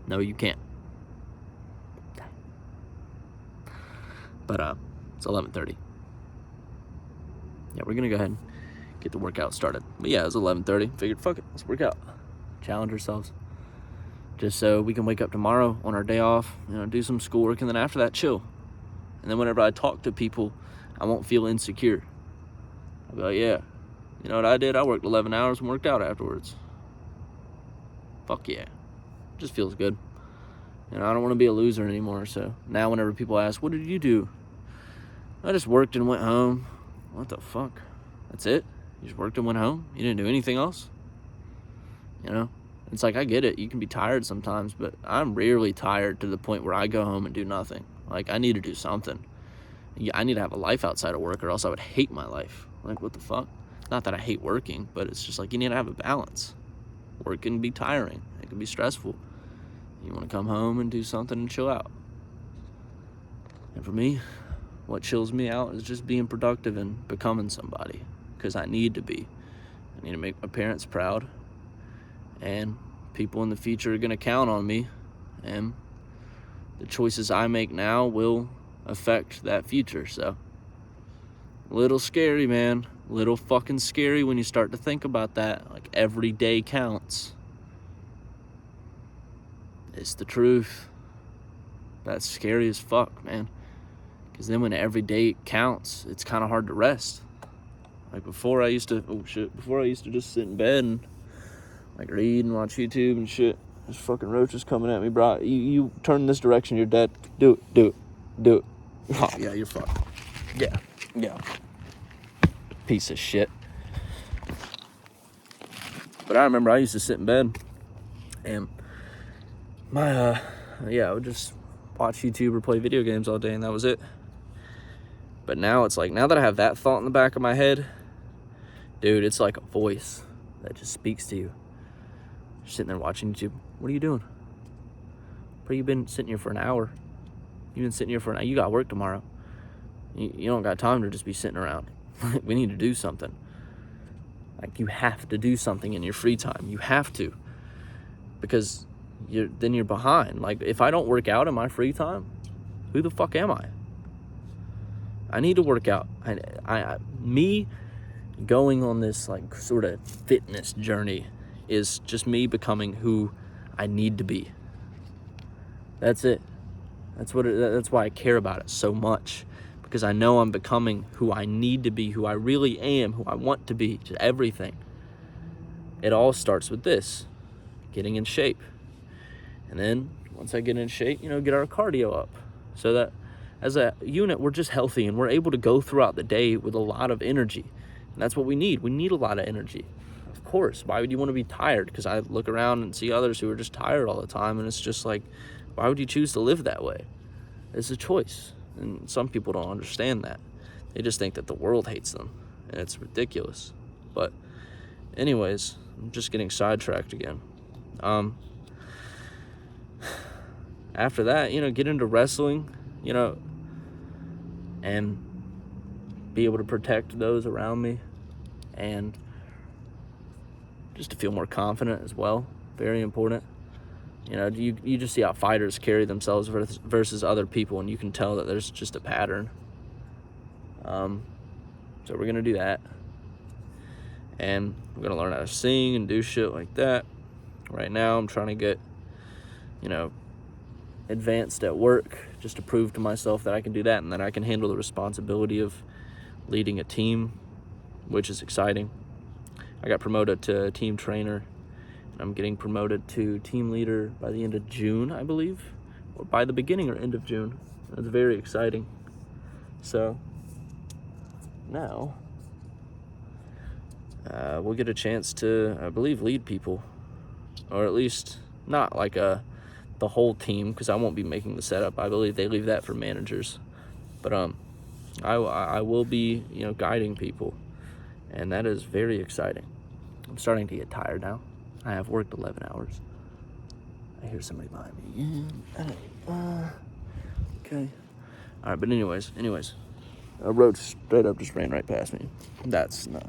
No, you can't. But it's 11:30. Yeah, we're gonna go ahead and get the workout started. But yeah, it was 11:30. Figured, fuck it, let's work out. Challenge ourselves. Just so we can wake up tomorrow on our day off, do some schoolwork, and then after that, chill. And then whenever I talk to people, I won't feel insecure. I'll be like, yeah, you know what I did? I worked 11 hours and worked out afterwards. Fuck yeah. Just feels good. I don't want to be a loser anymore. So now whenever people ask, what did you do? I just worked and went home. What the fuck? That's it? You just worked and went home? You didn't do anything else? It's like, I get it. You can be tired sometimes, but I'm rarely tired to the point where I go home and do nothing. Like, I need to do something. I need to have a life outside of work, or else I would hate my life. Like, what the fuck? Not that I hate working, but it's just like, you need to have a balance. Work can be tiring. It can be stressful. You want to come home and do something and chill out. And for me, what chills me out is just being productive and becoming somebody, because I need to be. I need to make my parents proud, and people in the future are going to count on me, and the choices I make now will affect that future. So, little scary, man. Little fucking scary when you start to think about that. Like, every day counts. It's the truth. That's scary as fuck, man. Because then when every day counts, it's kind of hard to rest. Like, before I used to just sit in bed and like read and watch YouTube and shit. There's fucking roaches coming at me, bro. You turn this direction, you're dead. Do it. Oh, yeah, you're fucked. Yeah. Piece of shit. But I remember I used to sit in bed and I would just watch YouTube or play video games all day, and that was it. But now it's like, now that I have that thought in the back of my head, dude, it's like a voice that just speaks to you. You're sitting there watching YouTube. What are you doing? Bro, you've been sitting here for an hour. You've been sitting here for an hour. You got work tomorrow. You don't got time to just be sitting around. We need to do something. Like, you have to do something in your free time. You have to. Because then you're behind. Like, if I don't work out in my free time, who the fuck am I? I need to work out. Me going on this like sort of fitness journey is just me becoming who I need to be. That's it. That's why I care about it so much, because I know I'm becoming who I need to be, who I really am, who I want to be, just everything. It all starts with this, getting in shape. And then once I get in shape, get our cardio up, so that as a unit, we're just healthy and we're able to go throughout the day with a lot of energy. And that's what we need. We need a lot of energy. Of course, why would you want to be tired? Because I look around and see others who are just tired all the time, and it's just like, why would you choose to live that way? It's a choice. And some people don't understand that. They just think that the world hates them, and it's ridiculous. But anyways, I'm just getting sidetracked again. After that, get into wrestling, and be able to protect those around me, and just to feel more confident as well. Very important. You just see how fighters carry themselves versus other people, and you can tell that there's just a pattern. So we're going to do that. And we're going to learn how to sing and do shit like that. Right now, I'm trying to get, advanced at work, just to prove to myself that I can do that, and that I can handle the responsibility of leading a team, which is exciting. I got promoted to team trainer, and I'm getting promoted to team leader by the end of June, I believe, or by the beginning or end of June. That's very exciting. So now we'll get a chance to, I believe, lead people, or at least not like the whole team, because I won't be making the setup. I believe they leave that for managers. But I will be, guiding people, and that is very exciting. I'm starting to get tired now. I have worked 11 hours. I hear somebody behind me. Okay. All right, but anyways, a road straight up just ran right past me. That's no,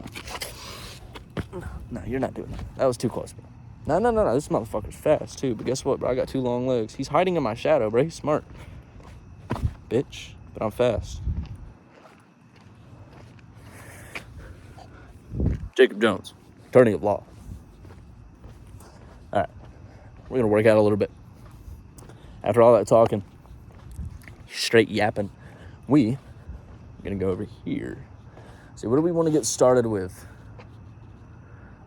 you're not doing that. That was too close, bro. No. This motherfucker's fast, too. But guess what, bro? I got 2 long legs. He's hiding in my shadow, bro. He's smart. Bitch. But I'm fast. Jacob Jones. Attorney of law. All right. We're going to work out a little bit. After all that talking, straight yapping, we are going to go over here. See, what do we want to get started with?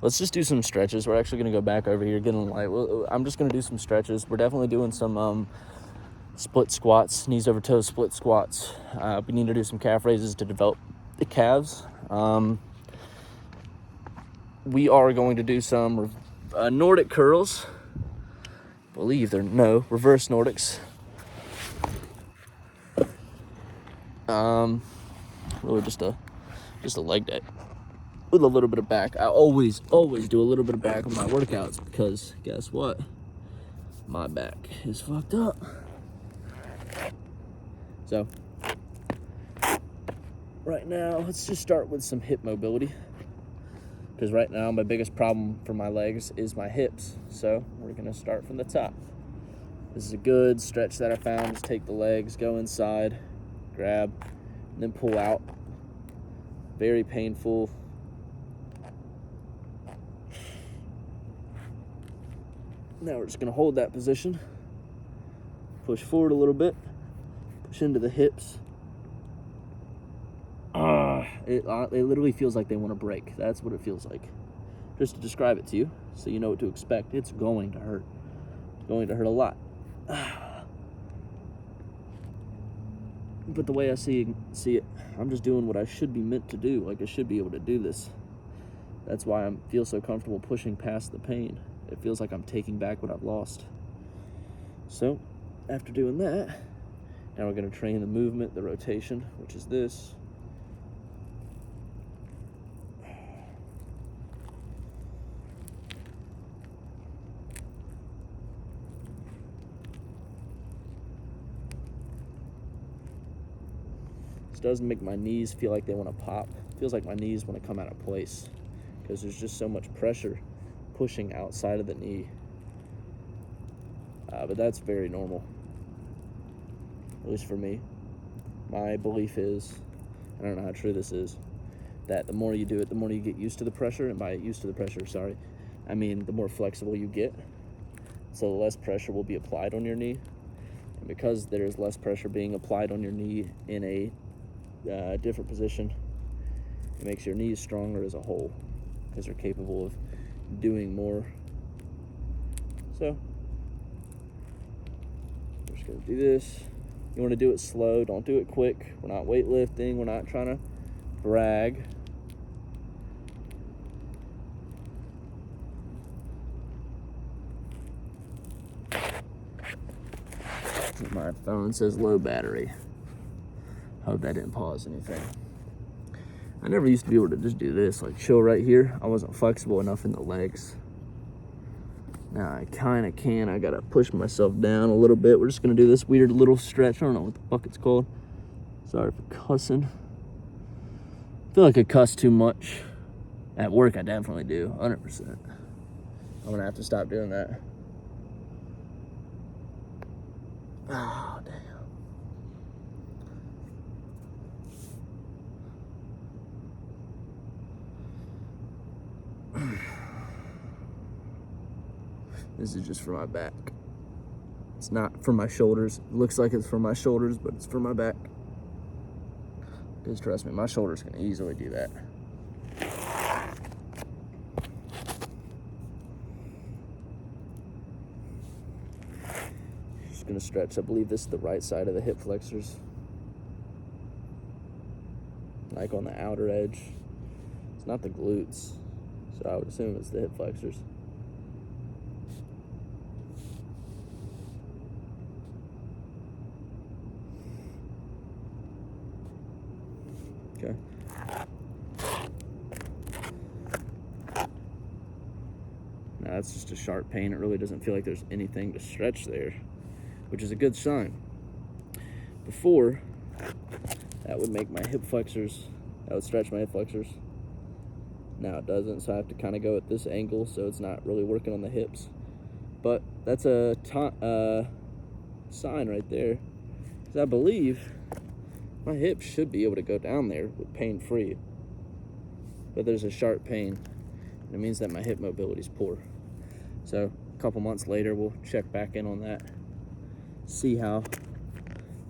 Let's just do some stretches. We're actually going to go back over here, get in light. I'm just going to do some stretches. We're definitely doing some split squats, knees over toes split squats. We need to do some calf raises to develop the calves. We are going to do some Nordic curls. I believe they're, no, reverse Nordics. Really just a leg day with a little bit of back. I always do a little bit of back on my workouts because guess what? My back is fucked up. So right now, let's just start with some hip mobility because right now my biggest problem for my legs is my hips. So we're gonna start from the top. This is a good stretch that I found. Just take the legs, go inside, grab, and then pull out. Very painful. Now we're just gonna hold that position. Push forward a little bit. Push into the hips. It literally feels like they want to break. That's what it feels like. Just to describe it to you, so you know what to expect. It's going to hurt. It's going to hurt a lot. But the way I see it, I'm just doing what I should be meant to do. Like I should be able to do this. That's why I feel so comfortable pushing past the pain. It feels like I'm taking back what I've lost. So, after doing that, now we're going to train the movement, the rotation, which is this. This doesn't make my knees feel like they want to pop. It feels like my knees want to come out of place because there's just so much pressure pushing outside of the knee. But that's very normal, at least for me. My belief is, I don't know how true this is, that the more you do it, the more you get used to the pressure. And by used to the pressure, I mean the more flexible you get. So less pressure will be applied on your knee. And because there's less pressure being applied on your knee in a different position, it makes your knees stronger as a whole because they're capable of doing more. So we're just gonna do this. You want to do it slow, don't do it quick. We're not weightlifting, we're not trying to brag. My phone says low battery. Hope that didn't pause anything. I never used to be able to just do this, like chill right here. I wasn't flexible enough in the legs. Now I kind of can. I gotta push myself down a little bit. We're just gonna do this weird little stretch. I don't know what the fuck it's called. Sorry for cussing. I feel like I cuss too much. At work, I definitely do, 100%. I'm gonna have to stop doing that. Oh, damn. This is just for my back. It's not for my shoulders. It looks like it's for my shoulders, but it's for my back. Because trust me, my shoulders can easily do that. Just gonna stretch. I believe this is the right side of the hip flexors. Like on the outer edge. It's not the glutes. So I would assume it's the hip flexors. Okay. Now that's just a sharp pain. It really doesn't feel like there's anything to stretch there, which is a good sign. Before, that would make my hip flexors, that would stretch my hip flexors. Now it doesn't, so I have to kind of go at this angle, so it's not really working on the hips. But that's a sign right there, because I believe my hips should be able to go down there with pain-free. But there's a sharp pain, and it means that my hip mobility is poor. So a couple months later, we'll check back in on that, see how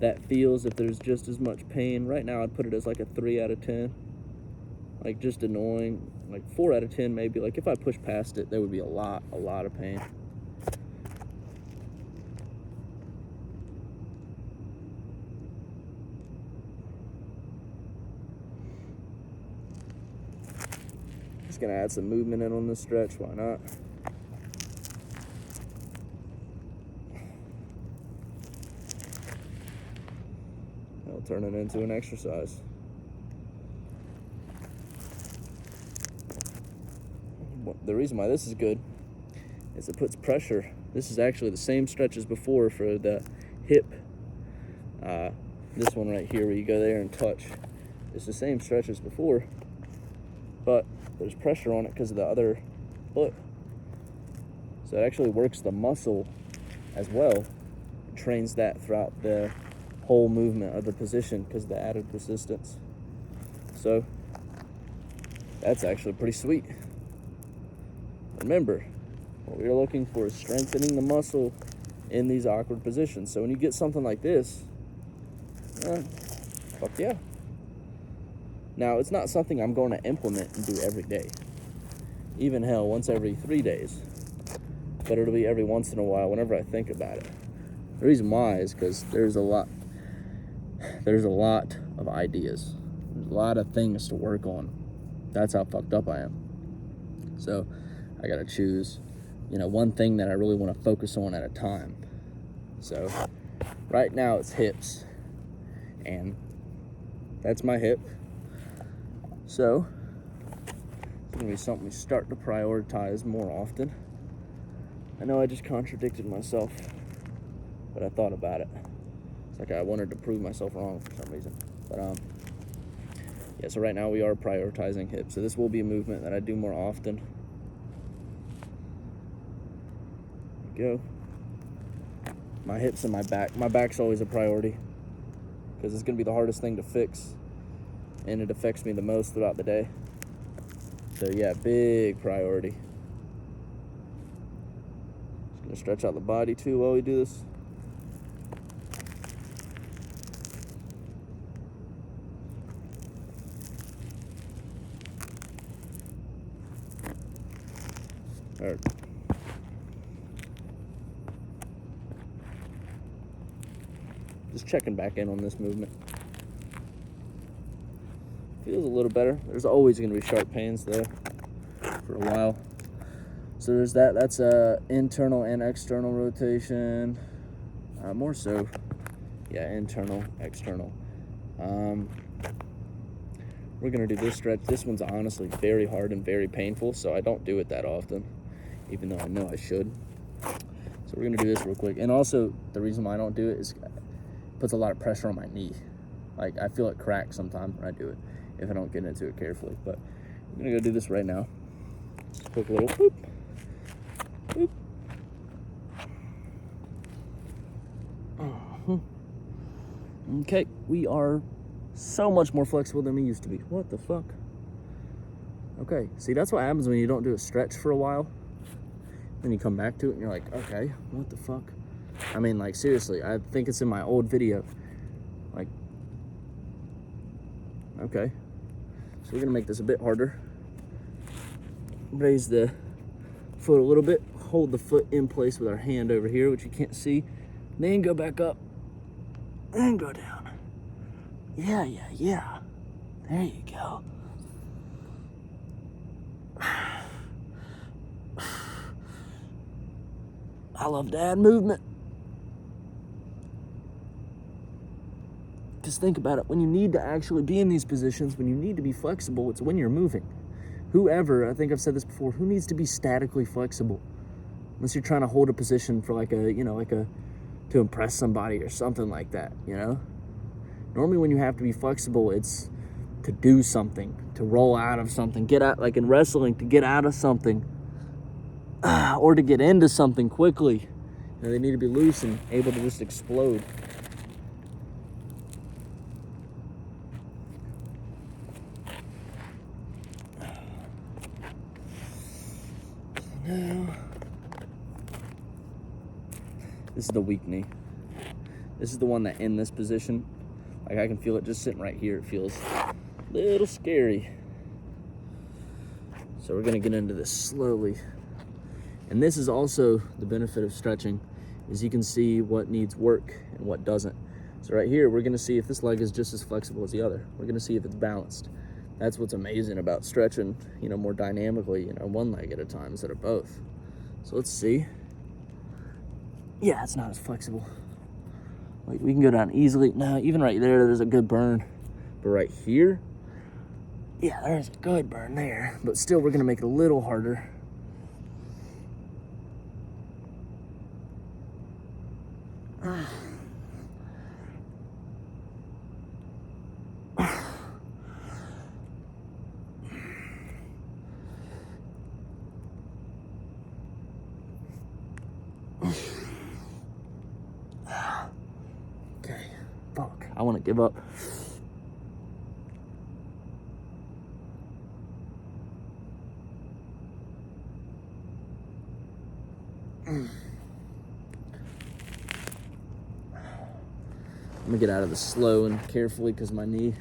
that feels, if there's just as much pain. Right now, I'd put it as like a 3 out of 10. Like, just annoying. Like 4 out of 10 maybe. Like, if I push past it, there would be a lot of pain. Just gonna add some movement in on this stretch, why not? I'll turn it into an exercise. The reason why this is good is it puts pressure. This is actually the same stretch as before for the hip. This one right here where you go there and touch. It's the same stretch as before, but there's pressure on it because of the other foot. So it actually works the muscle as well. It trains that throughout the whole movement of the position because of the added resistance. So that's actually pretty sweet. Remember, what we're looking for is strengthening the muscle in these awkward positions. So when you get something like this, fuck yeah. Now, it's not something I'm going to implement and do every day. Even hell, once every 3 days. But it'll be every once in a while whenever I think about it. The reason why is because there's a lot of ideas. There's a lot of things to work on. That's how fucked up I am. So I gotta choose, one thing that I really want to focus on at a time. So right now it's hips, and that's my hip. So it's gonna be something we start to prioritize more often. I know I just contradicted myself, but I thought about it. It's like I wanted to prove myself wrong for some reason. But yeah, so right now we are prioritizing hips. So this will be a movement that I do more often. Go. My hips and my back. My back's always a priority because it's gonna be the hardest thing to fix, and it affects me the most throughout the day. So yeah, big priority. Just gonna stretch out the body too while we do this. All right. Just checking back in on this movement. Feels a little better. There's always going to be sharp pains though for a while. So there's that. That's internal and external rotation. More so, yeah, internal, external. We're going to do this stretch. This one's honestly very hard and very painful, so I don't do it that often, even though I know I should. So we're going to do this real quick. And also, the reason why I don't do it is puts a lot of pressure on my knee. Like, I feel it crack sometimes when I do it if I don't get into it carefully. But I'm gonna go do this right now. Just quick little boop, boop. Okay, we are so much more flexible than we used to be. What the fuck? Okay, see, that's what happens when you don't do a stretch for a while. Then you come back to it and you're like, okay, what the fuck? I mean, like, seriously, I think it's in my old video. Like, okay. So we're gonna make this a bit harder. Raise the foot a little bit. Hold the foot in place with our hand over here, which you can't see. Then go back up. Then go down. Yeah. There you go. I love to add movement. Because think about it, when you need to actually be in these positions, when you need to be flexible, it's when you're moving. Whoever, I think I've said this before, who needs to be statically flexible? Unless you're trying to hold a position for to impress somebody or something like that, Normally when you have to be flexible, it's to do something, to roll out of something, get out, like in wrestling, to get out of something, or to get into something quickly. You know, they need to be loose and able to just explode. Now, this is the weak knee. This is the one that in this position, like I can feel it just sitting right here. It feels a little scary. So we're gonna get into this slowly. And this is also the benefit of stretching, is you can see what needs work and what doesn't. So right here, we're gonna see if this leg is just as flexible as the other. We're gonna see if it's balanced. That's what's amazing about stretching, you know, more dynamically, you know, one leg at a time instead of both. So let's see. Yeah, it's not as flexible. Like we can go down easily. Now, even right there's a good burn. But right here, yeah, there's a good burn there. But still, we're gonna make it a little harder. Okay, fuck, I want to give up. I'm gonna get out of this slow and carefully because my knee.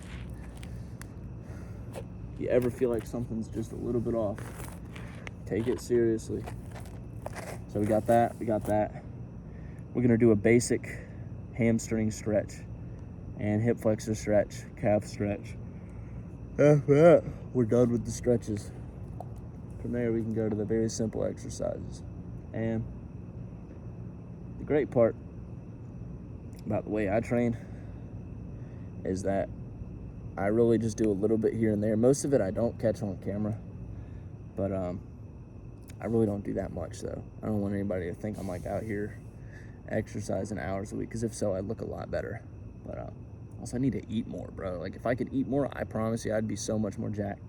If you ever feel like something's just a little bit off, take it seriously. So we got that. We're gonna do a basic hamstring stretch and hip flexor stretch, calf stretch. After that, we're done with the stretches. From there, we can go to the very simple exercises. And the great part about the way I train is that I really just do a little bit here and there. Most of it I don't catch on camera, but I really don't do that much though. I don't want anybody to think I'm like out here exercising hours a week, because if so, I'd look a lot better. But also I need to eat more, bro. Like if I could eat more, I promise you I'd be so much more jacked.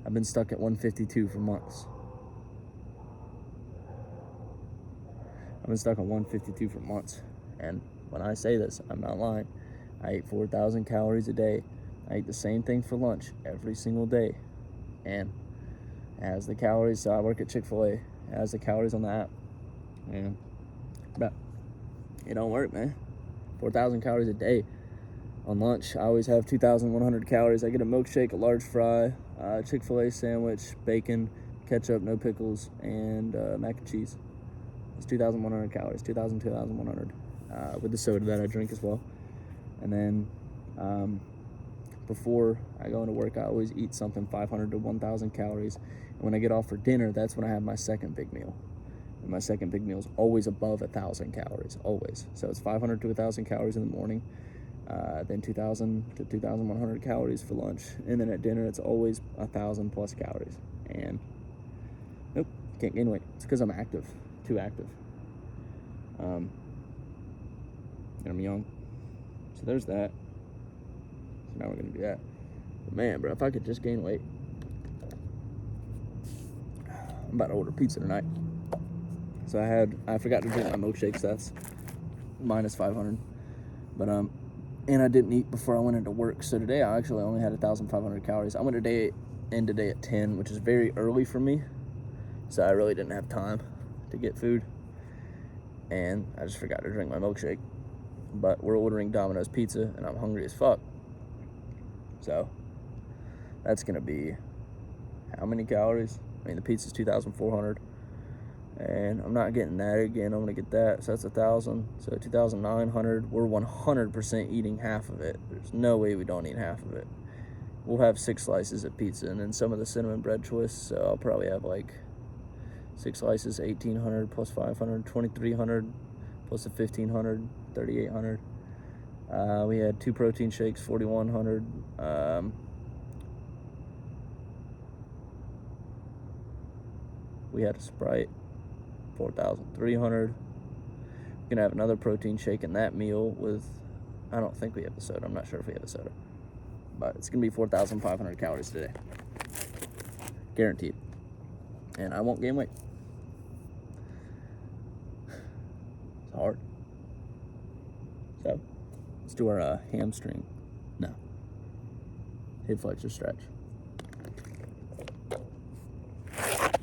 I've been stuck at 152 for months. I've been stuck on 152 for months. And when I say this, I'm not lying. I eat 4,000 calories a day. I eat the same thing for lunch every single day. And as the calories, so I work at Chick-fil-A, as the calories on the app. And but it don't work, man. 4,000 calories a day. On lunch, I always have 2,100 calories. I get a milkshake, a large fry, Chick-fil-A sandwich, bacon, ketchup, no pickles, and mac and cheese. It's 2,100 calories, 2,100. With the soda that I drink as well. And then before I go into work, I always eat something 500 to 1,000 calories. And when I get off for dinner, that's when I have my second big meal. And my second big meal is always above 1,000 calories, always. So it's 500 to 1,000 calories in the morning, then 2,000 to 2,100 calories for lunch. And then at dinner, it's always 1,000 plus calories. And nope, can't gain weight. It's because I'm active, too active. And I'm young. So there's that. So now we're gonna do that. But man, bro, if I could just gain weight. I'm about to order pizza tonight. So I forgot to drink my milkshakes. That's minus 500. But and I didn't eat before I went into work. So today I actually only had 1,500 calories. I went today at 10, which is very early for me. So I really didn't have time to get food. And I just forgot to drink my milkshake. But we're ordering Domino's pizza and I'm hungry as fuck. So that's gonna be how many calories? I mean, the pizza's 2,400 and I'm not getting that again. I'm gonna get that, so that's 1,000, so 2,900. We're 100% eating half of it. There's no way we don't eat half of it. We'll have 6 slices of pizza and then some of the cinnamon bread twists, so I'll probably have like 6 slices, 1,800 plus 500, 2,300 plus the 1,500, 3,800. We had 2 protein shakes, 4,100. We had a Sprite, 4,300. We're gonna have another protein shake in that meal with, I don't think we have the soda. I'm not sure if we have the soda. but it's gonna be 4,500 calories today, guaranteed, and I won't gain weight. It's hard. So let's do our hamstring. No, hip flexor stretch.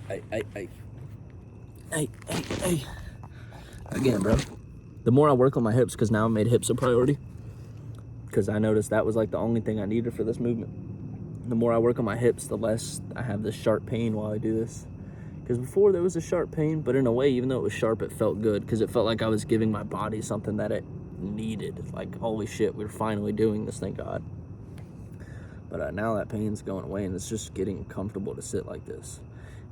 Hey. Again, bro. The more I work on my hips, because now I made hips a priority, because I noticed that was like the only thing I needed for this movement. The more I work on my hips, the less I have this sharp pain while I do this. Because before there was a sharp pain, but in a way, even though it was sharp, it felt good, because it felt like I was giving my body something that it needed. Like, holy shit, we're finally doing this, thank God. But now that pain's going away, and it's just getting comfortable to sit like this.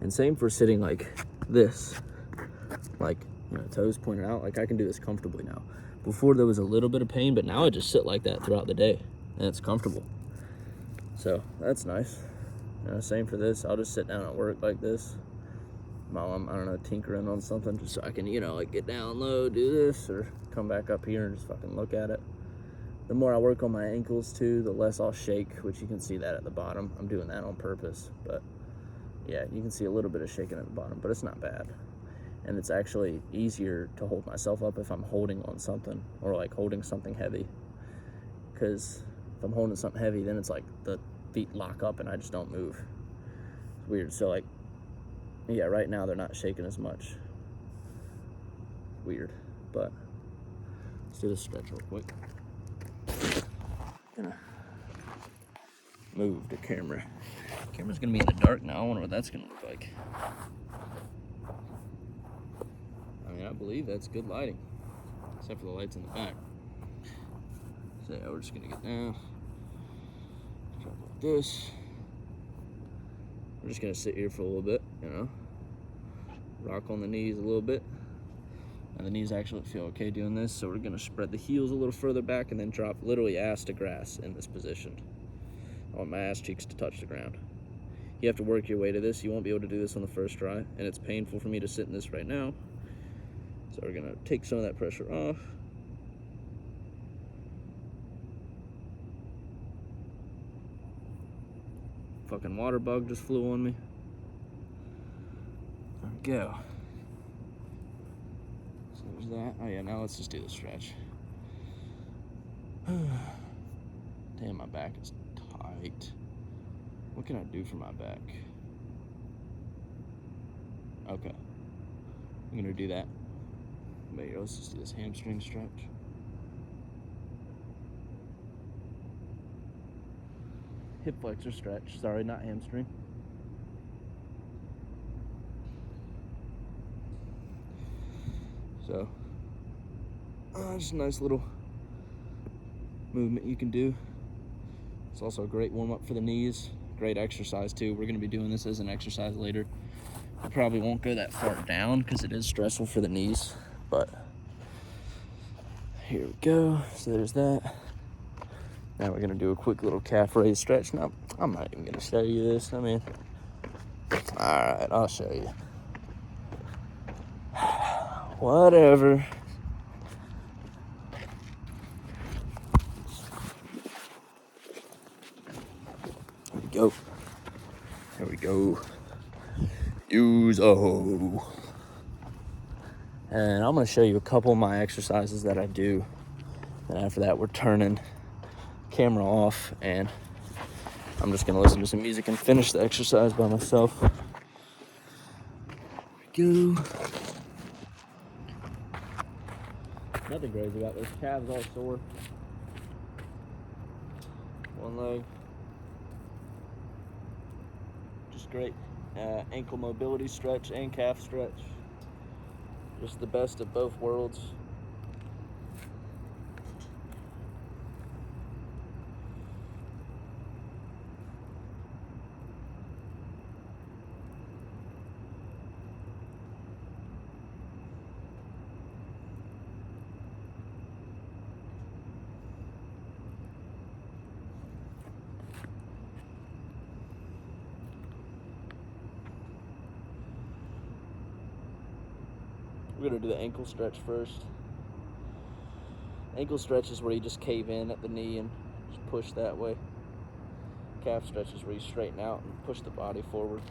And same for sitting like this, like, you know, toes pointed out. Like, I can do this comfortably now. Before there was a little bit of pain, but now I just sit like that throughout the day, and it's comfortable. So that's nice. Same for this. I'll just sit down at work like this while I'm, I don't know, tinkering on something, just so I can, you know, like get down low, do this, or come back up here and just fucking look at it. The more I work on my ankles too, the less I'll shake, which you can see that at the bottom. I'm doing that on purpose, but yeah, you can see a little bit of shaking at the bottom, but it's not bad. And it's actually easier to hold myself up if I'm holding on something, or like holding something heavy. Because if I'm holding something heavy, then it's like the feet lock up and I just don't move. It's weird. So like, yeah, right now they're not shaking as much. Weird, but let's do this stretch real quick. Gonna move the camera. Camera's gonna be in the dark now. I wonder what that's gonna look like. I mean, I believe that's good lighting, except for the lights in the back. So yeah, we're just gonna get down, drop like this. We're just gonna sit here for a little bit, you know, rock on the knees a little bit. And the knees actually feel okay doing this, so we're gonna spread the heels a little further back and then drop literally ass to grass in this position. I want my ass cheeks to touch the ground. You have to work your way to this. You won't be able to do this on the first try, and it's painful for me to sit in this right now. So we're gonna take some of that pressure off. Fucking water bug just flew on me. There we go. So there's that. Oh yeah, now let's just do the stretch. Damn, my back is tight. What can I do for my back? Okay, I'm gonna do that. But yeah, let's just do this hamstring stretch. Hip flexor stretch. Sorry, not hamstring. So, just a nice little movement you can do. It's also a great warm-up for the knees. Great exercise too. We're gonna be doing this as an exercise later. I probably won't go that far down because it is stressful for the knees, but here we go. So there's that. Now we're gonna do a quick little calf raise stretch. Now, I'm not even gonna show you this. I mean, all right, I'll show you. Whatever. There we go. There we go. Use a hoe. And I'm gonna show you a couple of my exercises that I do. And after that, we're turning camera off and I'm just gonna listen to some music and finish the exercise by myself. There we go. Nothing crazy about this. Calves all sore. One leg. Just great. Ankle mobility stretch and calf stretch. Just the best of both worlds. We're gonna do the ankle stretch first. Ankle stretch is where you just cave in at the knee and just push that way. calf stretch is where you straighten out and push the body forward.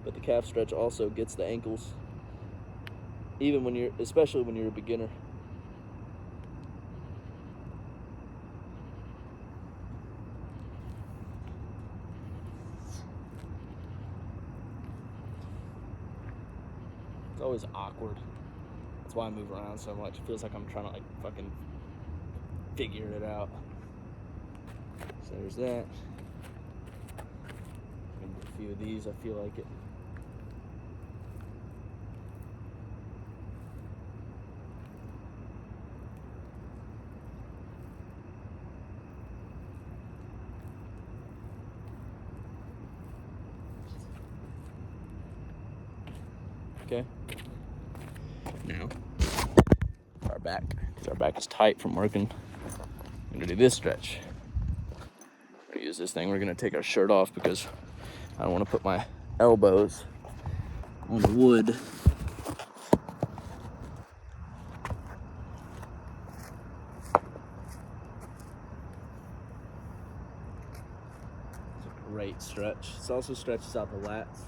But the calf stretch also gets the ankles, even when especially when you're a beginner. It's always awkward. That's why I move around so much. It feels like I'm trying to like fucking figure it out. So there's that. Maybe a few of these, I feel like it. Okay. Now, our back, because our back is tight from working. I'm gonna do this stretch. We're gonna use this thing. We're gonna take our shirt off because I don't want to put my elbows on the wood. It's a great stretch. It also stretches out the lats.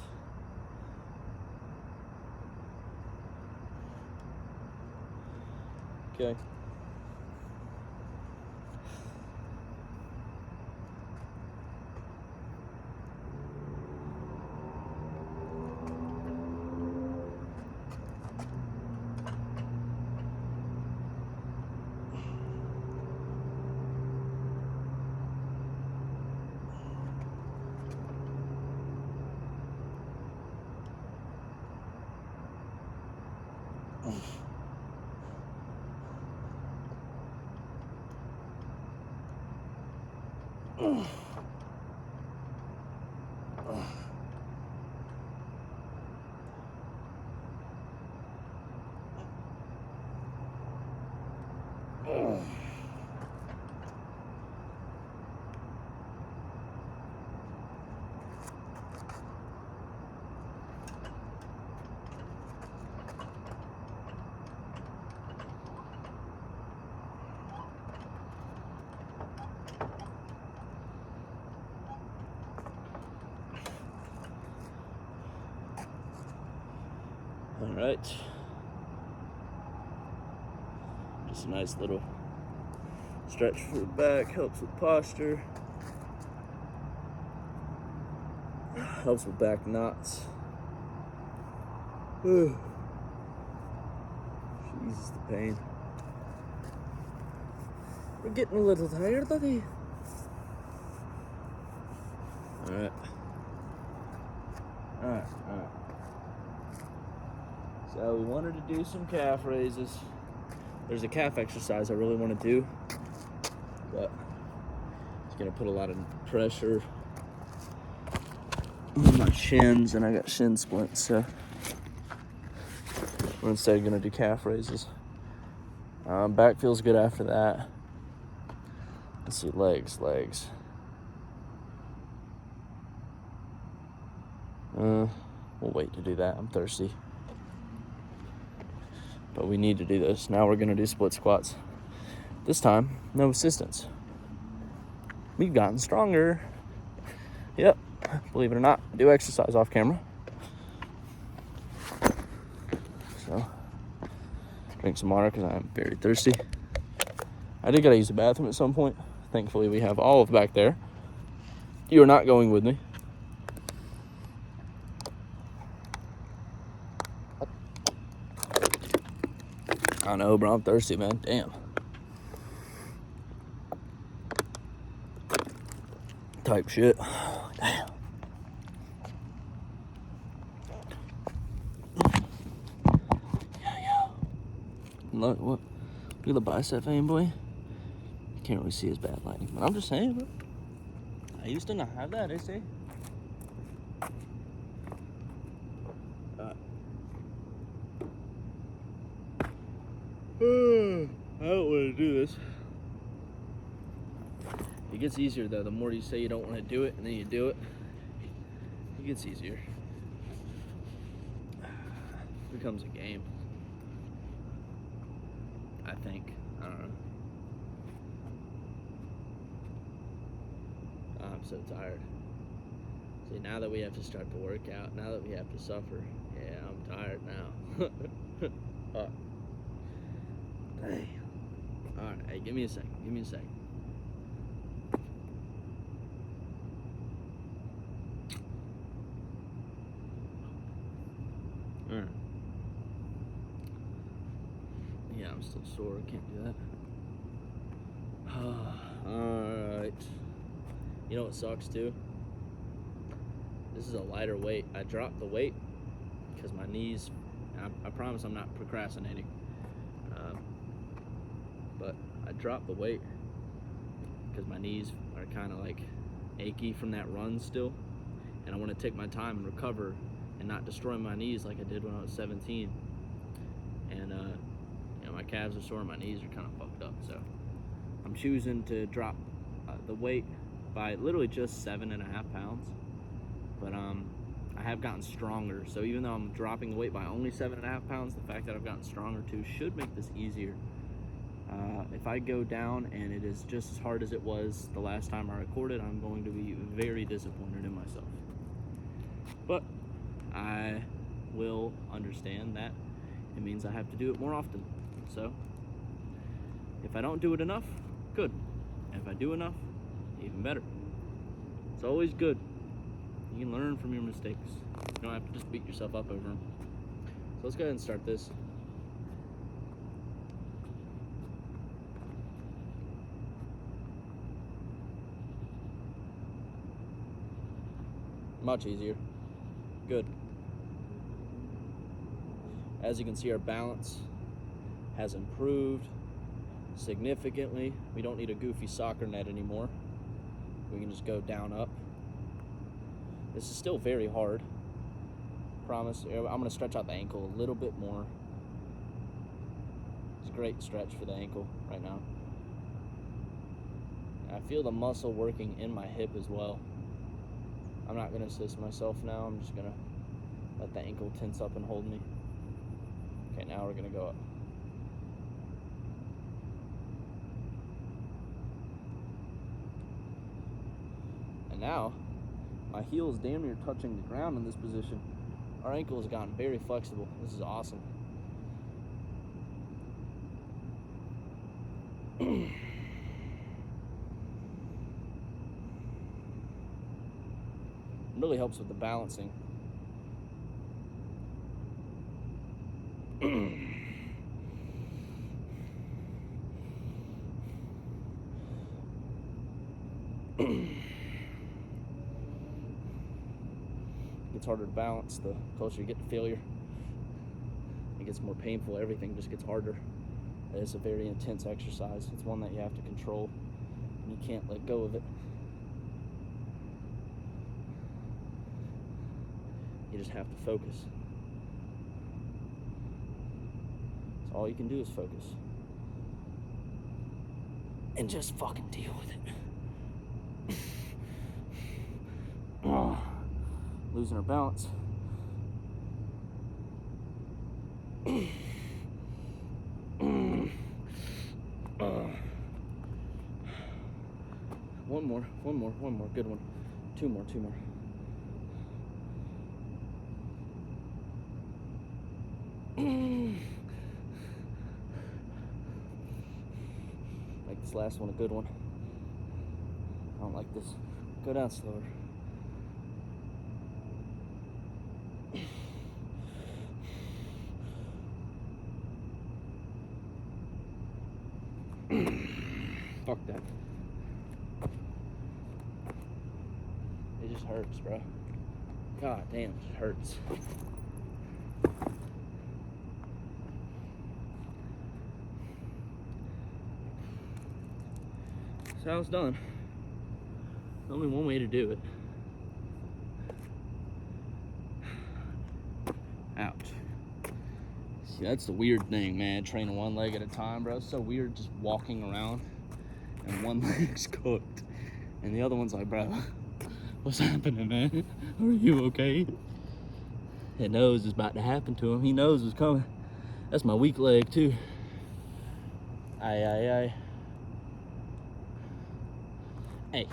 Okay. All right. Just a nice little stretch for the back, helps with posture, helps with back knots. Eases the pain. We're getting a little tired, buddy. All right. So we wanted to do some calf raises. There's a calf exercise I really want to do, but it's gonna put a lot of pressure on my shins, and I got shin splints, so we're instead gonna do calf raises. Back feels good after that. Let's see, legs. We'll wait to do that. I'm thirsty. But we need to do this. Now we're gonna do split squats. This time, no assistance. We've gotten stronger. Yep, believe it or not, I do exercise off camera. So, drink some water because I am very thirsty. I did gotta use the bathroom at some point. Thankfully, we have Olive back there. You are not going with me. I know, bro. I'm thirsty, man. Damn. Type shit. Damn. Yeah. Look, what? Look at the bicep vein, boy. Can't really see his bad lighting, but I'm just saying, bro. I used to not have that, I say. I don't want to do this. It gets easier though. The more you say you don't want to do it, and then you do it, it gets easier. It becomes a game. I think. I don't know. so tired. See, now that we have to start to work out, now that we have to suffer, yeah, I'm tired now. Dang. Alright, hey, give me a second. Alright. Yeah, I'm still sore. I can't do that. Alright. You know what sucks too? This is a lighter weight. I dropped the weight because my knees, I promise I'm not procrastinating. But I dropped the weight because my knees are kind of like achy from that run still. And I want to take my time and recover and not destroy my knees like I did when I was 17. And my calves are sore, my knees are kind of fucked up. So I'm choosing to drop the weight by literally just 7.5 pounds. But I have gotten stronger. So even though I'm dropping the weight by only 7.5 pounds, the fact that I've gotten stronger too should make this easier. If I go down and it is just as hard as it was the last time I recorded, I'm going to be very disappointed in myself. But I will understand that it means I have to do it more often. So if I don't do it enough, good. If I do enough, even better. It's always good. You can learn from your mistakes. You don't have to just beat yourself up over them. So let's go ahead and start this. Much easier. Good. As you can see, our balance has improved significantly. We don't need a goofy soccer net anymore. We can just go down up. This is still very hard. Promise. I'm going to stretch out the ankle a little bit more. It's a great stretch for the ankle right now. I feel the muscle working in my hip as well. I'm not going to assist myself now. I'm just going to let the ankle tense up and hold me. Okay, now we're going to go up. And now, my heel is damn near touching the ground in this position. Our ankle has gotten very flexible. This is awesome. It really helps with the balancing. It's harder to balance the closer you get to failure. It gets more painful. Everything just gets harder. It's a very intense exercise. It's one that you have to control, and you can't let go of it. You just have to focus. So all you can do is focus. And just fucking deal with it. Oh, losing our balance. One more, good one. Two more. Make this last one a good one. I don't like this. Go down slower. Fuck that. It just hurts, bro. God damn, it just hurts. So it's done. Only one way to do it. Ouch. See, that's the weird thing, man. Training one leg at a time, bro. It's so weird just walking around and one leg's cooked and the other one's like, bro, what's happening, man? Are you okay? He knows it's about to happen to him. He knows it's coming. That's my weak leg, too. Aye. Hey,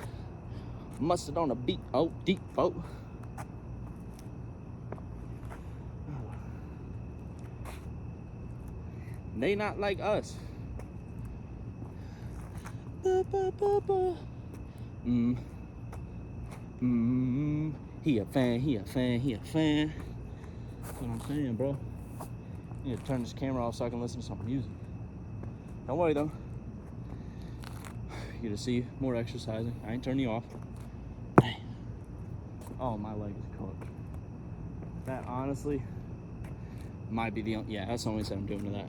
Mustard on a beat. Oh, deep. Oh. They not like us. He a fan, he a fan, he a fan. That's what I'm saying, bro. I need to turn this camera off so I can listen to some music. Don't worry though. You get to see more exercising. I ain't turning you off. Oh, my leg is cooked. That honestly might be the only, yeah, that's the only set I'm doing to that.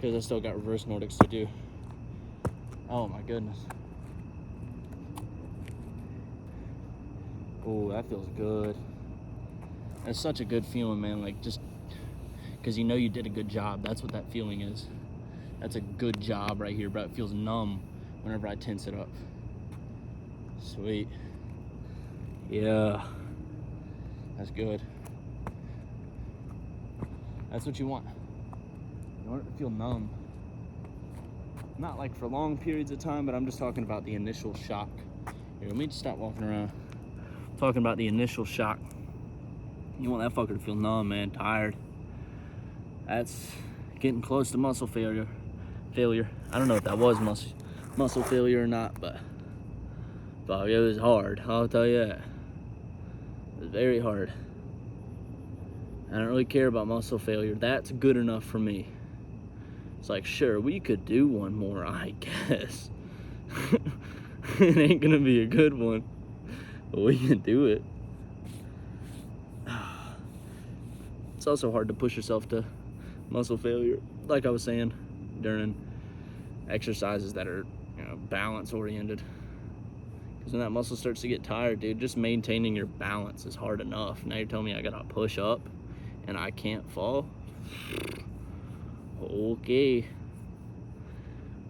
Because I still got reverse Nordics to do. Oh my goodness. Oh, that feels good. That's such a good feeling, man. Like, just because you know you did a good job. That's what that feeling is. That's a good job right here, bro. It feels numb whenever I tense it up. Sweet. Yeah. That's good. That's what you want. You want it to feel numb. Not like for long periods of time, but I'm just talking about the initial shock. Here, let me just stop walking around. Talking about the initial shock. You want that fucker to feel numb, man, tired. That's getting close to muscle failure. I don't know if that was muscle failure or not, but it was hard. I'll tell you that. It was very hard. I don't really care about muscle failure. That's good enough for me. It's like, sure, we could do one more, I guess. It ain't gonna be a good one, but we can do it. It's also hard to push yourself to muscle failure, like I was saying, during exercises that are, balance oriented. Because when that muscle starts to get tired, dude, just maintaining your balance is hard enough. Now you're telling me I gotta push up and I can't fall? Okay.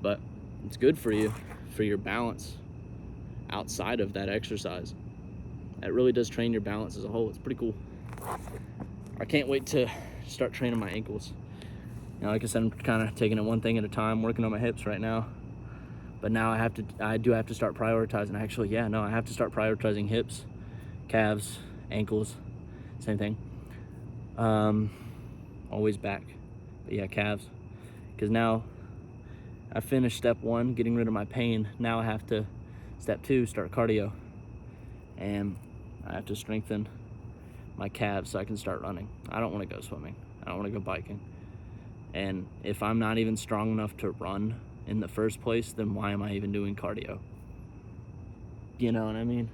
But it's good for you, for your balance outside of that exercise. That really does train your balance as a whole. It's pretty cool. I can't wait to start training my ankles. Like I said, I'm kind of taking it one thing at a time, working on my hips right now. But now I do have to start prioritizing. Actually, I have to start prioritizing hips, calves, ankles, same thing. Always back, but yeah, calves. Because now I finished step 1, getting rid of my pain. Now I have to, step 2, start cardio. And I have to strengthen my calves so I can start running. I don't want to go swimming. I don't want to go biking. And if I'm not even strong enough to run in the first place, then why am I even doing cardio? You know what I mean?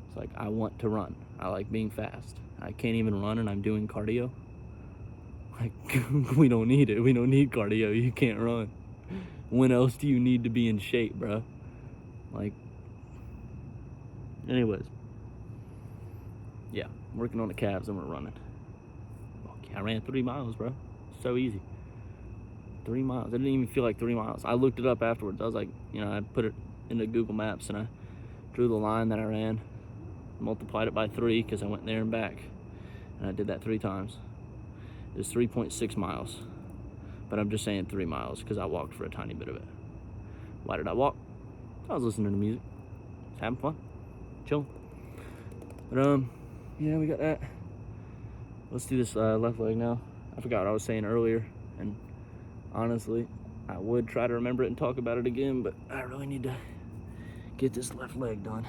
It's like, I want to run. I like being fast. I can't even run and I'm doing cardio. Like, we don't need it. We don't need cardio. You can't run. When else do you need to be in shape, bro? Like, anyways. Yeah, I'm working on the calves and we're running. Okay, I ran 3 miles, bro. So easy. 3 miles. It didn't even feel like 3 miles. I looked it up afterwards. I was like, I put it into Google Maps and I drew the line that I ran, multiplied it by 3 because I went there and back. And I did that 3 times. It was 3.6 miles. But I'm just saying 3 miles because I walked for a tiny bit of it. Why did I walk? I was listening to music. Just having fun. Chilling. But we got that. Let's do this left leg now. I forgot what I was saying earlier, and honestly, I would try to remember it and talk about it again, but I really need to get this left leg done.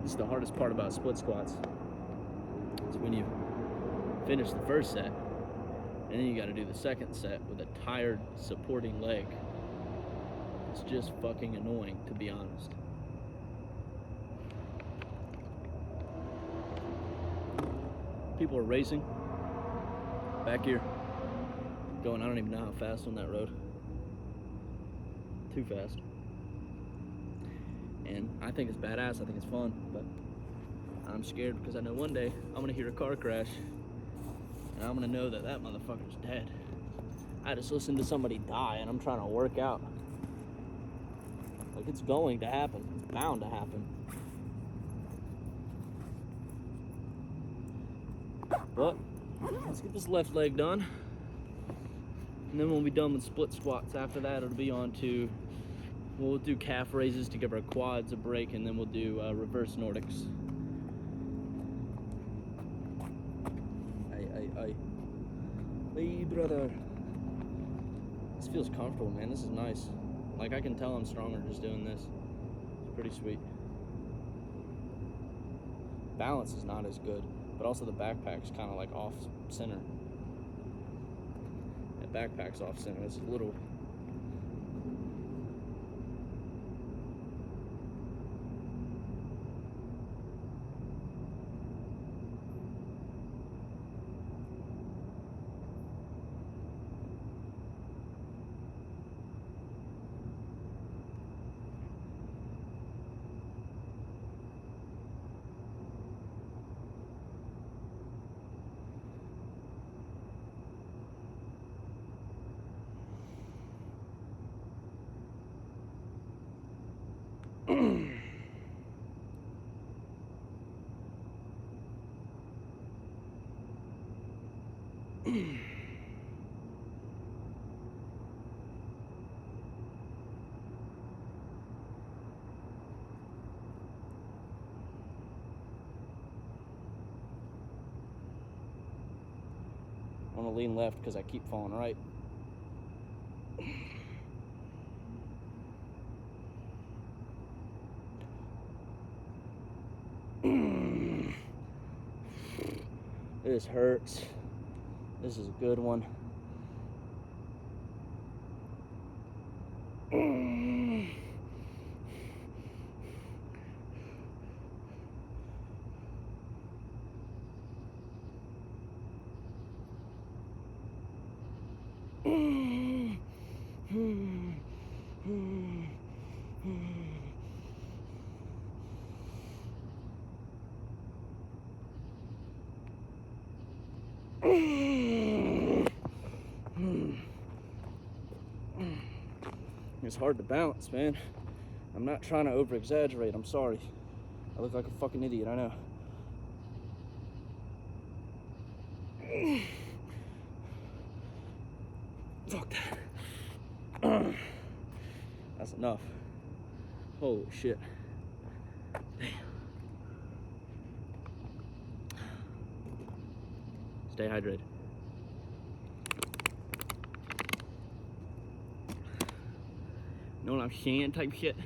This is the hardest part about split squats. Is when you finish the first set, and then you got to do the second set with a tired supporting leg. It's just fucking annoying, to be honest. People are racing back here, going, I don't even know how fast on that road. Too fast. And I think it's badass, I think it's fun, but I'm scared because I know one day I'm gonna hear a car crash and I'm gonna know that that motherfucker's dead. I just listened to somebody die and I'm trying to work out. Like, it's going to happen, it's bound to happen. But let's get this left leg done. And then when we're done with split squats, after that it'll be on to, we'll do calf raises to give our quads a break, and then we'll do reverse Nordics. Hey, brother. This feels comfortable, man. This is nice. Like, I can tell I'm stronger just doing this. It's pretty sweet. Balance is not as good, but also the backpack's kind of like off center. That backpack's off center. It's a little. I want to lean left because I keep falling right. This hurts. This is a good one. It's hard to balance, man. I'm not trying to over exaggerate. I'm sorry. I look like a fucking idiot, I know. Fuck that. That's enough. Holy shit. Damn. Stay hydrated. Know what I'm saying type shit.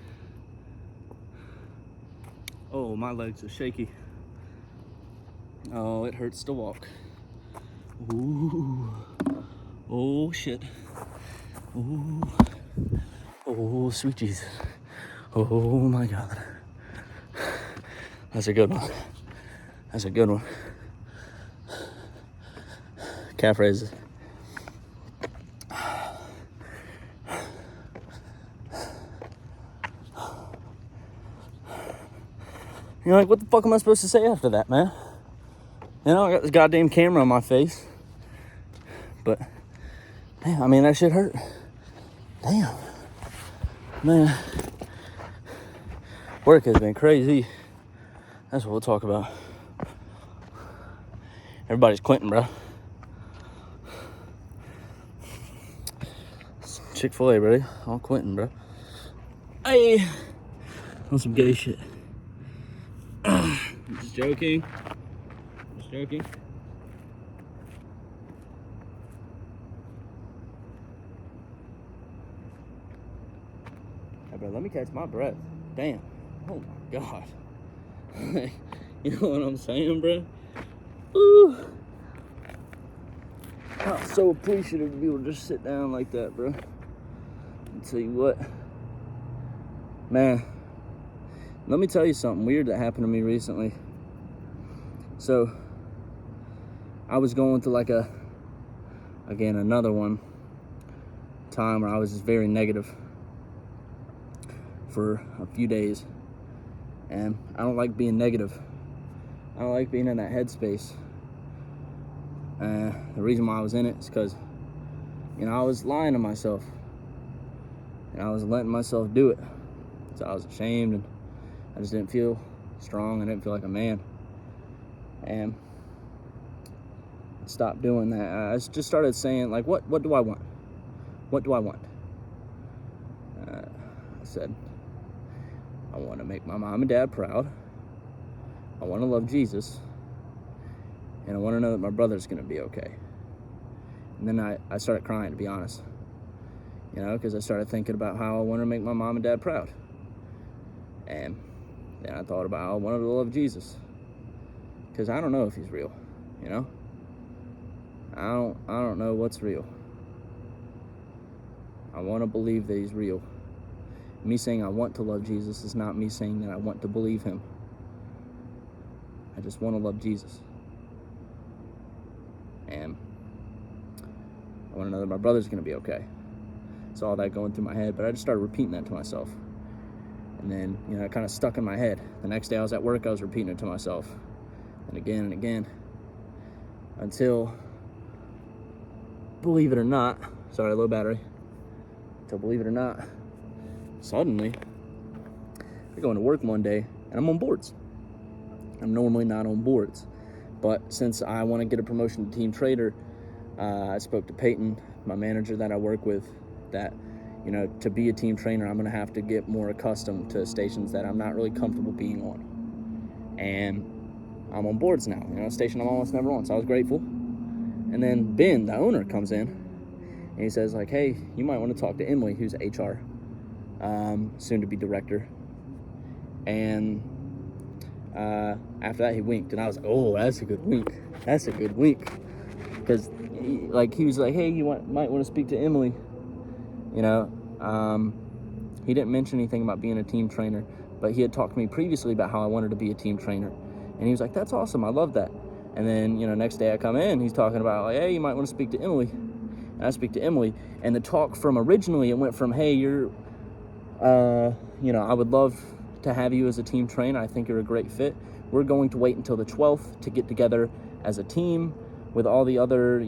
Oh, my legs are shaky. Oh, it hurts to walk. Ooh. Oh shit. Ooh. Oh, sweet Jesus. Oh my God. That's a good one. That's a good one. Calf raises. You're like, what the fuck am I supposed to say after that, man? You know, I got this goddamn camera on my face. But, damn, I mean, that shit hurt. Damn. Man. Work has been crazy. That's what we'll talk about. Everybody's quitting, bro. Chick-fil-A, buddy. All quitting, bro. Hey. On some gay shit. Just joking. Just joking. Hey, bro, let me catch my breath. Damn. Oh my God. You know what I'm saying, bro? Ooh. I'm so appreciative to be able to just sit down like that, bro. I'll tell you what. Man. Let me tell you something weird that happened to me recently. So, I was going through like another one time where I was just very negative for a few days. And I don't like being negative. I don't like being in that headspace. The reason why I was in it is because, you know, I was lying to myself. And I was letting myself do it. So I was ashamed, and I just didn't feel strong. I didn't feel like a man. And I stopped doing that. I just started saying, like, what do I want? What do I want? I said, I want to make my mom and dad proud. I want to love Jesus. And I want to know that my brother's going to be okay. And then I started crying, to be honest. Because I started thinking about how I wanted to make my mom and dad proud. And then I thought about how I wanted to love Jesus. Because I don't know if he's real, I don't know what's real. I want to believe that he's real. Me saying I want to love Jesus is not me saying that I want to believe him. I just want to love Jesus. And I want to know that my brother's going to be okay. It's all that going through my head, but I just started repeating that to myself. And then, it kind of stuck in my head. The next day I was at work, I was repeating it to myself. And again. Until, believe it or not, sorry, low battery. Until, believe it or not, suddenly, I go into work one day and I'm on boards. I'm normally not on boards. But since I want to get a promotion to team trader, I spoke to Peyton, my manager that I work with, that, to be a team trainer, I'm going to have to get more accustomed to stations that I'm not really comfortable being on. And I'm on boards now, a station I'm almost never on, so I was grateful. And then Ben, the owner, comes in, and he says, like, hey, you might want to talk to Emily, who's HR, soon to be director. And after that, he winked, and I was like, oh, that's a good wink. That's a good wink. Because, he was like, hey, you might want to speak to Emily. He didn't mention anything about being a team trainer, but he had talked to me previously about how I wanted to be a team trainer. And he was like, that's awesome. I love that. And then, next day I come in, he's talking about, like, hey, you might want to speak to Emily. And I speak to Emily. And the talk from originally, it went from, hey, you're, I would love to have you as a team trainer. I think you're a great fit. We're going to wait until the 12th to get together as a team with all the other,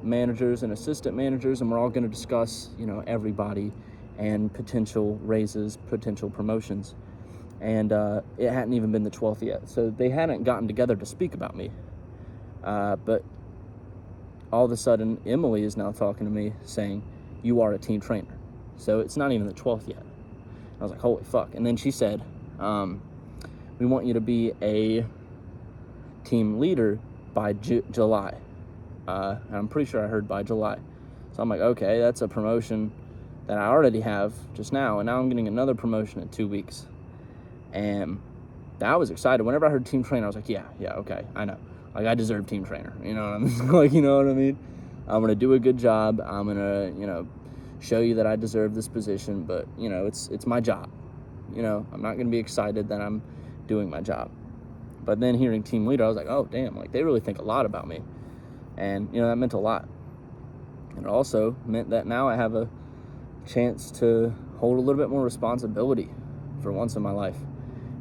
managers and assistant managers, and we're all going to discuss, everybody and potential raises, potential promotions. And it hadn't even been the 12th yet, so they hadn't gotten together to speak about me. But all of a sudden, Emily is now talking to me saying, you are a team trainer. So it's not even the 12th yet. I was like, holy fuck. And then she said, we want you to be a team leader by July. I'm pretty sure I heard by July. So I'm like, okay, that's a promotion that I already have just now, and now I'm getting another promotion in 2 weeks. And I was excited. Whenever I heard team trainer, I was like, yeah, okay, I know. Like, I deserve team trainer. You know what I mean? Like, you know what I mean? I'm going to do a good job. I'm going to, show you that I deserve this position, but, it's my job. I'm not going to be excited that I'm doing my job. But then hearing team leader, I was like, oh, damn, like, they really think a lot about me. And, that meant a lot. And it also meant that now I have a chance to hold a little bit more responsibility for once in my life.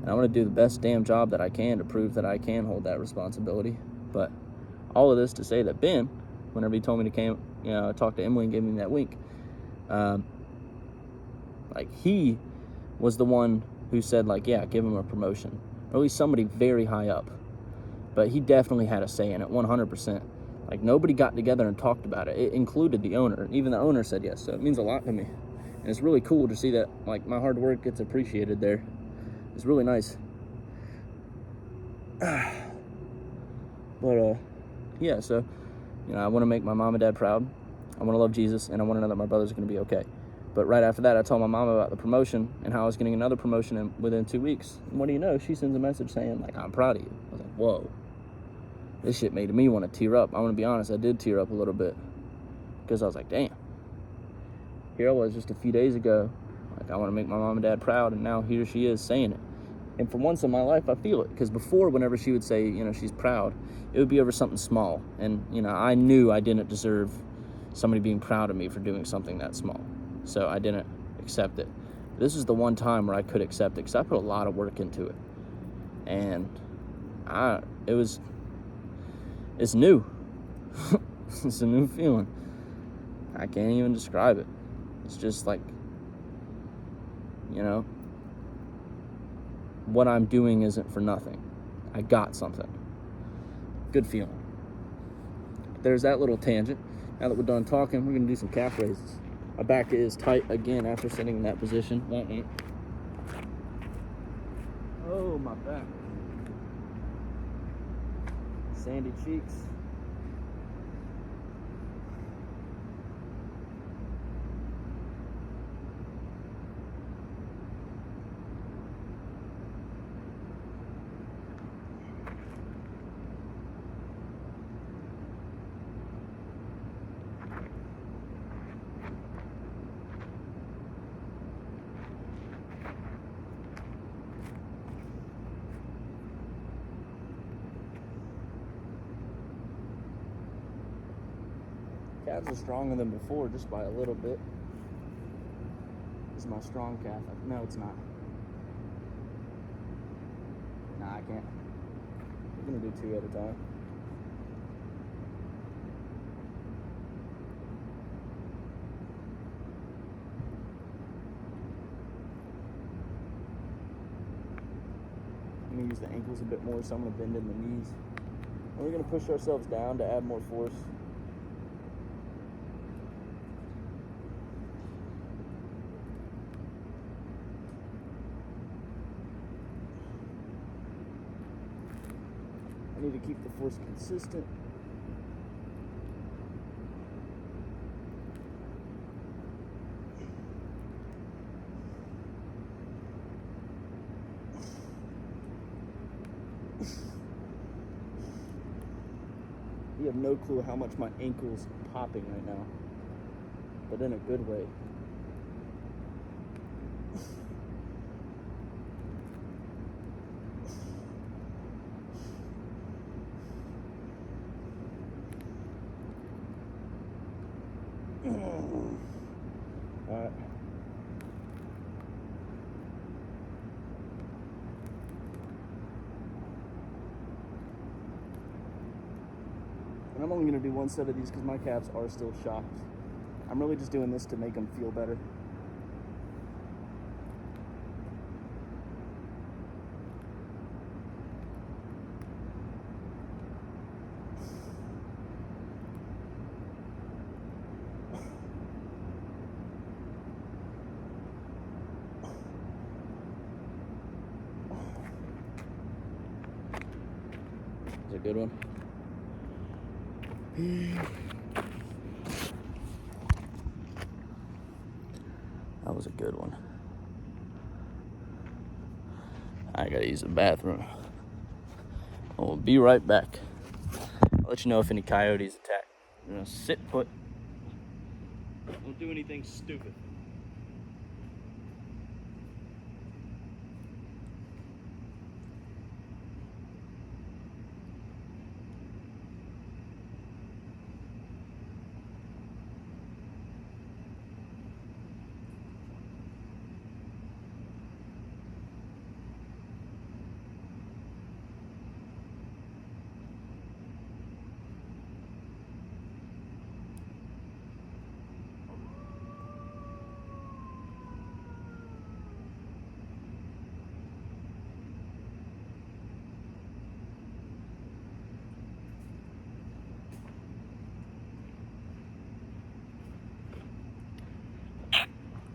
And I want to do the best damn job that I can to prove that I can hold that responsibility. But all of this to say that Ben, whenever he told me to talk to Emily and gave me that wink, he was the one who said, like, yeah, give him a promotion. Or at least somebody very high up. But he definitely had a say in it, 100%. Like, nobody got together and talked about it. It included the owner. Even the owner said yes, so it means a lot to me. And it's really cool to see that, like, my hard work gets appreciated there. It's really nice. But, yeah, so, I want to make my mom and dad proud. I want to love Jesus, and I want to know that my brother's going to be okay. But right after that, I told my mom about the promotion and how I was getting another promotion within 2 weeks. And what do you know? She sends a message saying, like, I'm proud of you. I was like, whoa. This shit made me want to tear up. I'm going to be honest, I did tear up a little bit. Because I was like, damn. Here I was just a few days ago. Like, I want to make my mom and dad proud, and now here she is saying it. And for once in my life, I feel it. Because before, whenever she would say, she's proud, it would be over something small. And, I knew I didn't deserve somebody being proud of me for doing something that small. So I didn't accept it. This is the one time where I could accept it, because I put a lot of work into it. And it's new. It's a new feeling. I can't even describe it. It's just like, what I'm doing isn't for nothing. I got something. Good feeling. There's that little tangent. Now that we're done talking, we're going to do some calf raises. My back is tight again after sitting in that position. Oh, my back. Sandy cheeks. Calves are stronger than before, just by a little bit. This is my strong calf. No, it's not. Nah, I can't. I'm gonna do 2 at a time. I'm gonna use the ankles a bit more, so I'm gonna bend in the knees. And we're gonna push ourselves down to add more force. I need to keep the force consistent. You have no clue how much my ankle's popping right now, but in a good way. Alright. And I'm only going to do 1 set of these because my calves are still shocked. I'm really just doing this to make them feel better. Is it a good one? That was a good one. I gotta use the bathroom. We'll be right back. I'll let you know if any coyotes attack. I'm gonna sit put. Don't do anything stupid.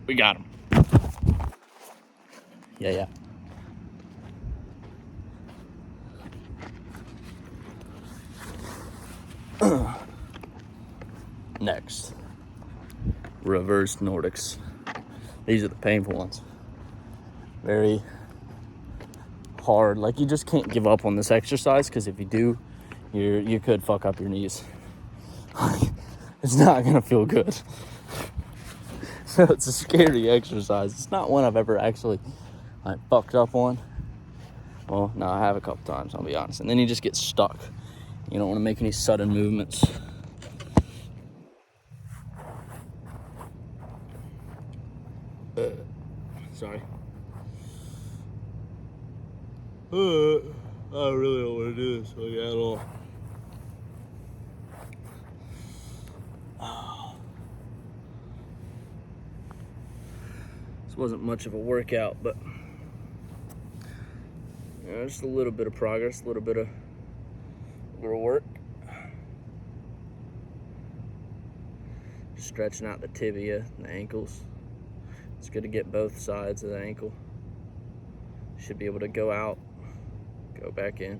We got him. Yeah. Next, reverse Nordics. These are the painful ones. Very hard. Like, you just can't give up on this exercise, because if you do, you could fuck up your knees. It's not gonna feel good. So it's a scary exercise. It's not one I've ever actually fucked up on. Well, no, I have a couple times, I'll be honest. And then you just get stuck. You don't want to make any sudden movements. Sorry. I really don't want to do this at all. This wasn't much of a workout, but just a little bit of progress, a little bit of work. stretching out the tibia and the ankles. It's good to get both sides of the ankle. Should be able to go out, go back in.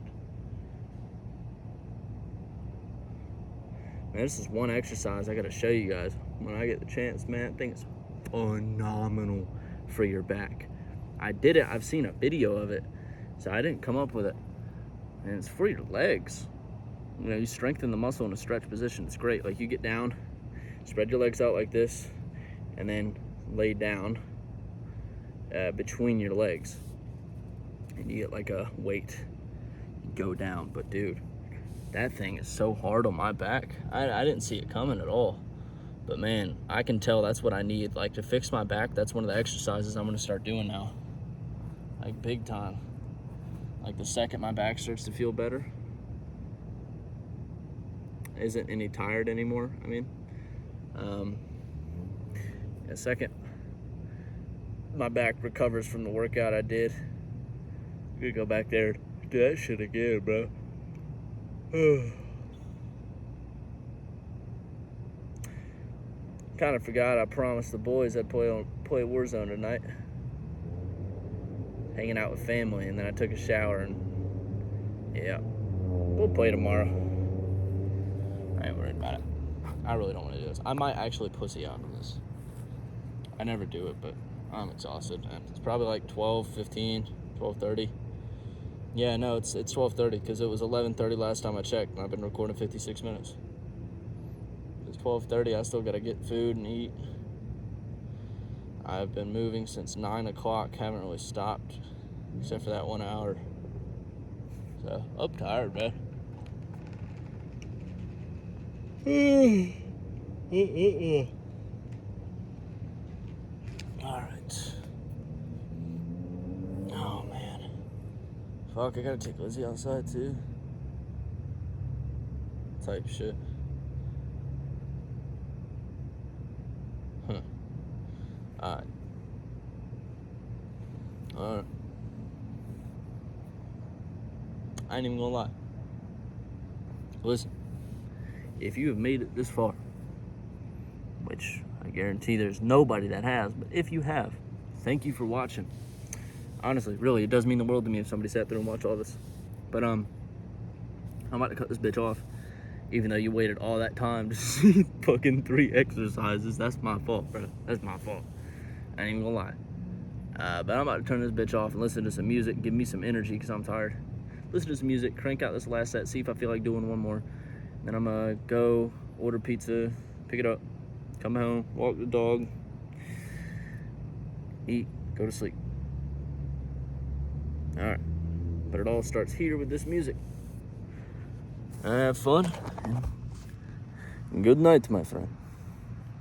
Man, this is one exercise I gotta show you guys when I get the chance, man. I think it's phenomenal for your back. I did it, I've seen a video of it, so I didn't come up with it. And it's for your legs. You know, you strengthen the muscle in a stretch position. It's great. Like, you get down, spread your legs out like this, and then lay down between your legs. And you get like a weight, go down. But dude, that thing is so hard on my back. I didn't see it coming at all. But man, I can tell that's what I need. Like, to fix my back, that's one of the exercises I'm gonna start doing now. Like, big time. Like, the second my back starts to feel better, isn't any tired anymore, I mean. The second my back recovers from the workout I did, I'm gonna go back there, do that shit again, bro. Kind of forgot I promised the boys I'd play Warzone tonight. Hanging out with family, and then I took a shower, and yeah, we'll play tomorrow. I ain't worried about it. I really don't want to do this. I might actually pussy out on this. I never do it, but I'm exhausted, man. It's probably like 12:15, 12:30. Yeah, no, it's 12:30 because it was 11:30 last time I checked, and I've been recording 56 minutes. It's 12:30. I still got to get food and eat. I've been moving since 9 o'clock. Haven't really stopped, except for that 1 hour. So, I'm tired, man. Alright. Oh, man. Fuck, I gotta take Lizzie outside, too. Type shit. Huh. Alright. Alright. I ain't even gonna lie. Listen, if you have made it this far, which I guarantee there's nobody that has, but if you have, thank you for watching. Honestly, really, it does mean the world to me if somebody sat there and watched all this. But I'm about to cut this bitch off, even though you waited all that time to see fucking 3 exercises. That's my fault, bro. That's my fault. I ain't even gonna lie. But I'm about to turn this bitch off and listen to some music, give me some energy because I'm tired. Listen to some music, crank out this last set, see if I feel like doing one more. Then I'm gonna go order pizza, pick it up, come home, walk the dog, eat, go to sleep. All right, but it all starts here with this music. Have fun. Good night, my friend.